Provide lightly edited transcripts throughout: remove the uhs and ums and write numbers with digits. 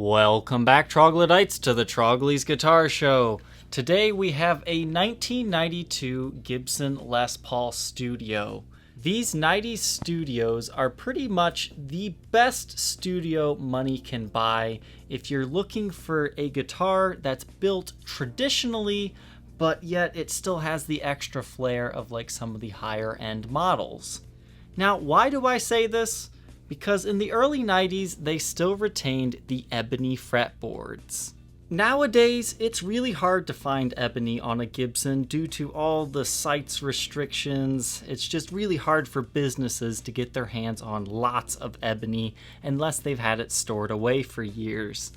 Welcome back, Troglodytes, to the Trogly's Guitar Show. Today we have a 1992 Gibson Les Paul Studio. These 90s studios are pretty much the best studio money can buy if you're looking for a guitar that's built traditionally, but yet it still has the extra flair of like some of the higher end models. Now, why do I say this? Because in the early 90s, they still retained the Ebony fretboards. Nowadays, it's really hard to find Ebony on a Gibson due to all the CITES restrictions. It's just really hard for businesses to get their hands on lots of Ebony unless they've had it stored away for years.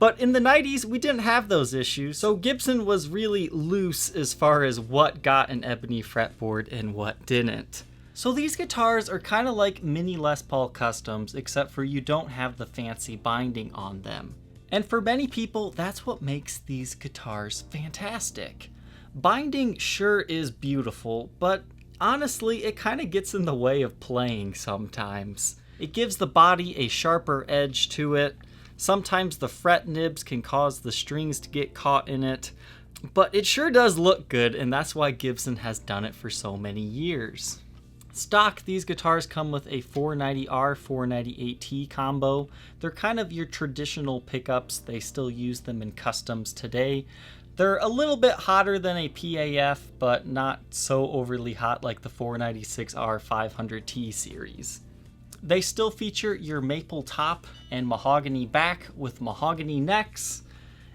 But in the 90s, we didn't have those issues, so Gibson was really loose as far as what got an Ebony fretboard and what didn't. So these guitars are kind of like mini Les Paul Customs, except for you don't have the fancy binding on them. And for many people, that's what makes these guitars fantastic. Binding sure is beautiful, but honestly, it kind of gets in the way of playing sometimes. It gives the body a sharper edge to it. Sometimes the fret nibs can cause the strings to get caught in it. But it sure does look good, and that's why Gibson has done it for so many years. Stock, these guitars come with a 490R, 498T combo. They're kind of your traditional pickups. They still use them in customs today. They're a little bit hotter than a PAF, but not so overly hot like the 496R 500T series. They still feature your maple top and mahogany back with mahogany necks.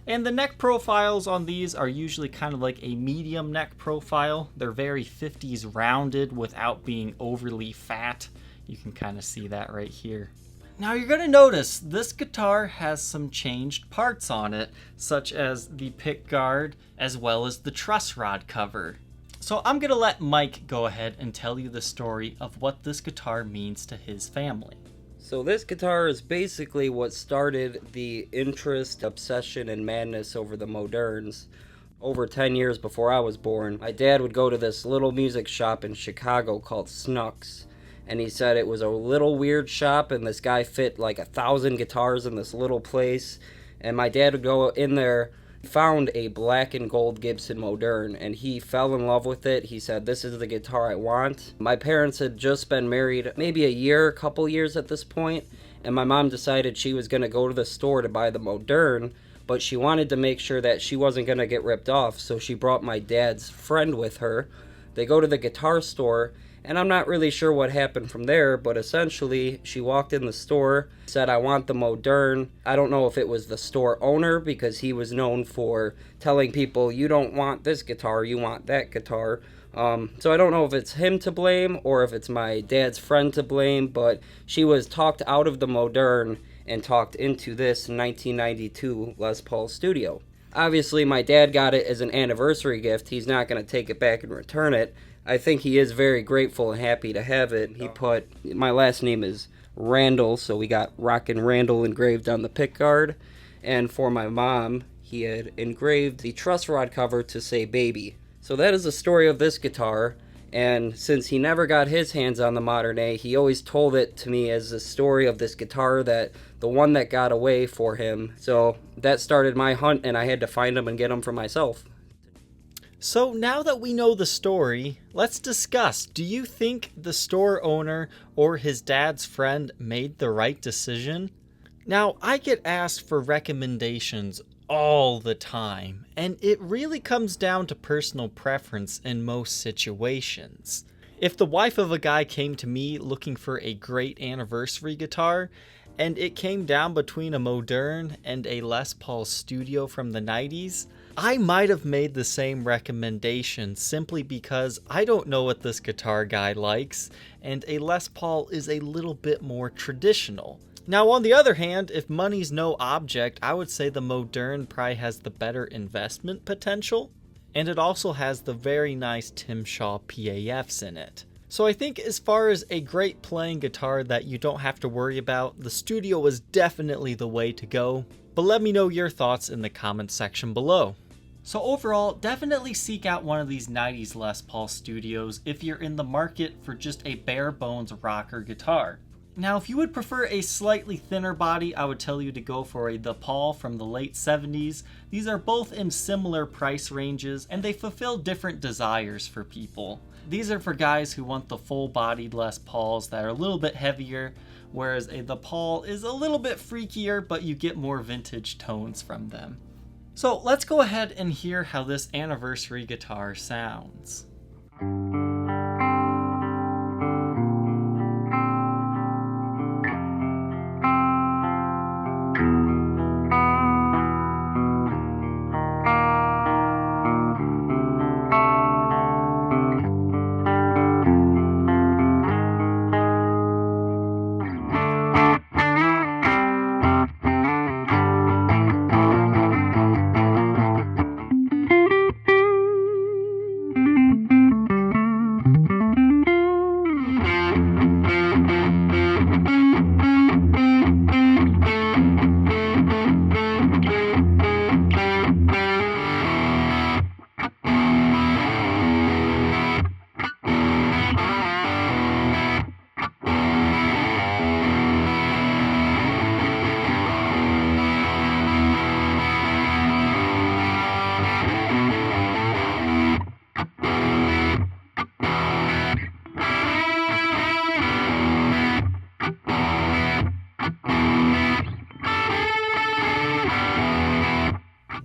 And the neck profiles on these are usually kind of like a medium neck profile. They're very 50s rounded without being overly fat. You can kind of see that right here. Now you're going to notice this guitar has some changed parts on it, such as the pick guard as well as the truss rod cover. So I'm going to let Mike go ahead and tell you the story of what this guitar means to his family. So this guitar is basically what started the interest, obsession, and madness over the Modernes. Over 10 years before I was born, my dad would go to this little music shop in Chicago called Snooks. And he said it was a little weird shop and this guy fit like 1,000 guitars in this little place. And my dad would go in there, found a black and gold Gibson Moderne, and he fell in love with it. He said, "This is the guitar I want." My parents had just been married maybe a couple years at this point, and my mom decided she was going to go to the store to buy the Moderne, but she wanted to make sure that she wasn't going to get ripped off, so she brought my dad's friend with her. They go to the guitar store, and I'm not really sure what happened from there, but essentially she walked in the store, said, "I want the Moderne." I don't know if it was the store owner, because he was known for telling people, "You don't want this guitar, you want that guitar." So I don't know if it's him to blame or if it's my dad's friend to blame, but she was talked out of the Moderne and talked into this 1992 Les Paul Studio. Obviously, my dad got it as an anniversary gift. He's not going to take it back and return it. I think he is very grateful and happy to have it. He put, my last name is Randall, so we got Rockin' Randall engraved on the pickguard. And for my mom, he had engraved the truss rod cover to say baby. So that is the story of this guitar. And since he never got his hands on the Modern A, he always told it to me as the story of this guitar, that the one that got away for him. So that started my hunt, and I had to find him and get him for myself. So now that we know the story, let's discuss. Do you think the store owner or his dad's friend made the right decision? Now, I get asked for recommendations all the time, and it really comes down to personal preference in most situations. If the wife of a guy came to me looking for a great anniversary guitar, and it came down between a Moderne and a Les Paul Studio from the 90s, I might have made the same recommendation simply because I don't know what this guitar guy likes, and a Les Paul is a little bit more traditional. Now, on the other hand, if money's no object, I would say the Moderne probably has the better investment potential, and it also has the very nice Tim Shaw PAFs in it. So I think as far as a great playing guitar that you don't have to worry about, the Studio is definitely the way to go. But let me know your thoughts in the comments section below. So overall, definitely seek out one of these 90s Les Paul Studios if you're in the market for just a bare bones rocker guitar. Now, if you would prefer a slightly thinner body, I would tell you to go for a Les Paul from the late 70s. These are both in similar price ranges, and they fulfill different desires for people. These are for guys who want the full-bodied Les Pauls that are a little bit heavier, whereas a Les Paul is a little bit freakier, but you get more vintage tones from them. So let's go ahead and hear how this anniversary guitar sounds.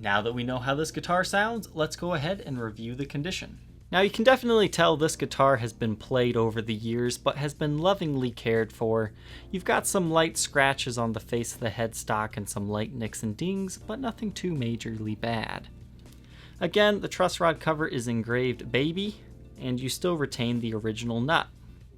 Now that we know how this guitar sounds, let's go ahead and review the condition. Now you can definitely tell this guitar has been played over the years, but has been lovingly cared for. You've got some light scratches on the face of the headstock and some light nicks and dings, but nothing too majorly bad. Again, the truss rod cover is engraved Baby, and you still retain the original nut.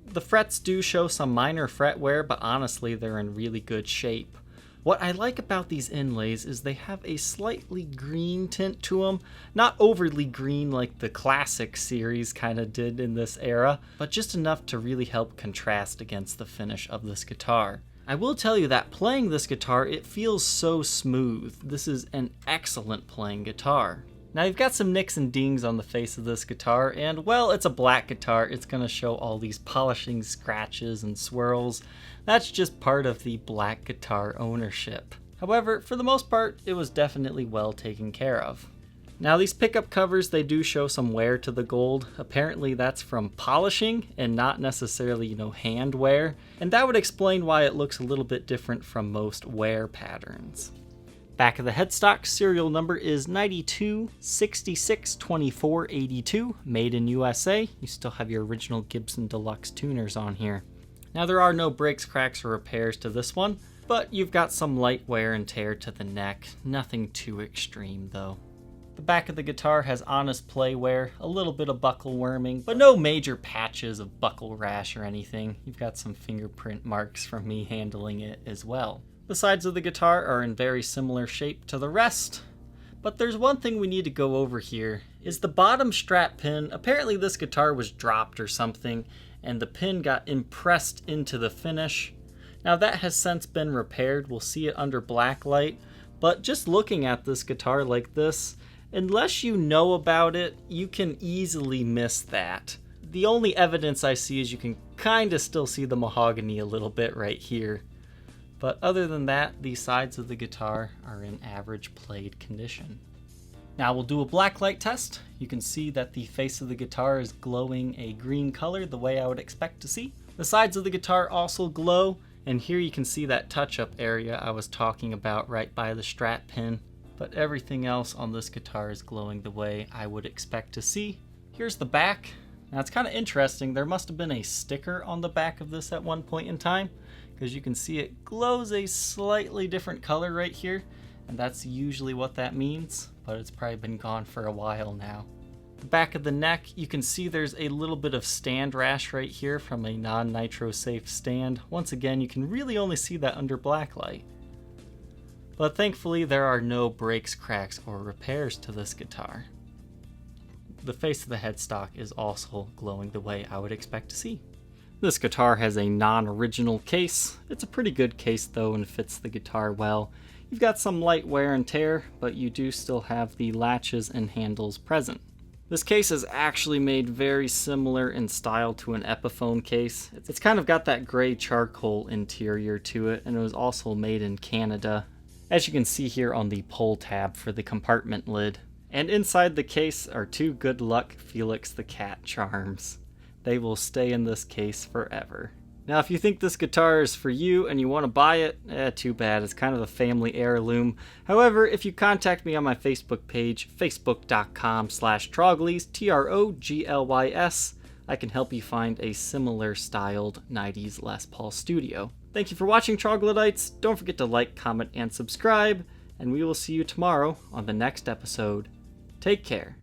The frets do show some minor fret wear, but honestly they're in really good shape. What I like about these inlays is they have a slightly green tint to them. Not overly green like the classic series kind of did in this era, but just enough to really help contrast against the finish of this guitar. I will tell you that playing this guitar, it feels so smooth. This is an excellent playing guitar. Now you've got some nicks and dings on the face of this guitar, and well, it's a black guitar, it's going to show all these polishing scratches and swirls. That's just part of the black guitar ownership. However, for the most part, it was definitely well taken care of. Now these pickup covers, they do show some wear to the gold. Apparently that's from polishing and not necessarily, hand wear. And that would explain why it looks a little bit different from most wear patterns. Back of the headstock, serial number is 92662482, made in USA. You still have your original Gibson Deluxe tuners on here. Now there are no breaks, cracks, or repairs to this one, but you've got some light wear and tear to the neck. Nothing too extreme though. The back of the guitar has honest play wear, a little bit of buckle worming, but no major patches of buckle rash or anything. You've got some fingerprint marks from me handling it as well. The sides of the guitar are in very similar shape to the rest, but there's one thing we need to go over here, is the bottom strap pin. Apparently this guitar was dropped or something, and the pin got impressed into the finish. Now that has since been repaired, we'll see it under Blacklight, but just looking at this guitar like this, unless you know about it, you can easily miss that. The only evidence I see is you can kinda still see the mahogany a little bit right here. But other than that, the sides of the guitar are in average played condition. Now we'll do a blacklight test. You can see that the face of the guitar is glowing a green color the way I would expect to see. The sides of the guitar also glow, and here you can see that touch-up area I was talking about right by the strap pin. But everything else on this guitar is glowing the way I would expect to see. Here's the back. Now it's kind of interesting, there must have been a sticker on the back of this at one point in time, because you can see it glows a slightly different color right here, and that's usually what that means, but it's probably been gone for a while now. The back of the neck, you can see there's a little bit of stand rash right here from a non-nitro safe stand. Once again, you can really only see that under Blacklight. But thankfully there are no breaks, cracks, or repairs to this guitar. The face of the headstock is also glowing the way I would expect to see. This guitar has a non-original case. It's a pretty good case though and fits the guitar well. You've got some light wear and tear, but you do still have the latches and handles present. This case is actually made very similar in style to an Epiphone case. It's kind of got that gray charcoal interior to it, and it was also made in Canada, as you can see here on the pull tab for the compartment lid. And inside the case are 2 Good Luck Felix the Cat charms. They will stay in this case forever. Now, if you think this guitar is for you and you want to buy it, too bad. It's kind of a family heirloom. However, if you contact me on my Facebook page, facebook.com/Troglys, Troglys, I can help you find a similar styled 90s Les Paul Studio. Thank you for watching, Troglodytes. Don't forget to like, comment, and subscribe, and we will see you tomorrow on the next episode. Take care.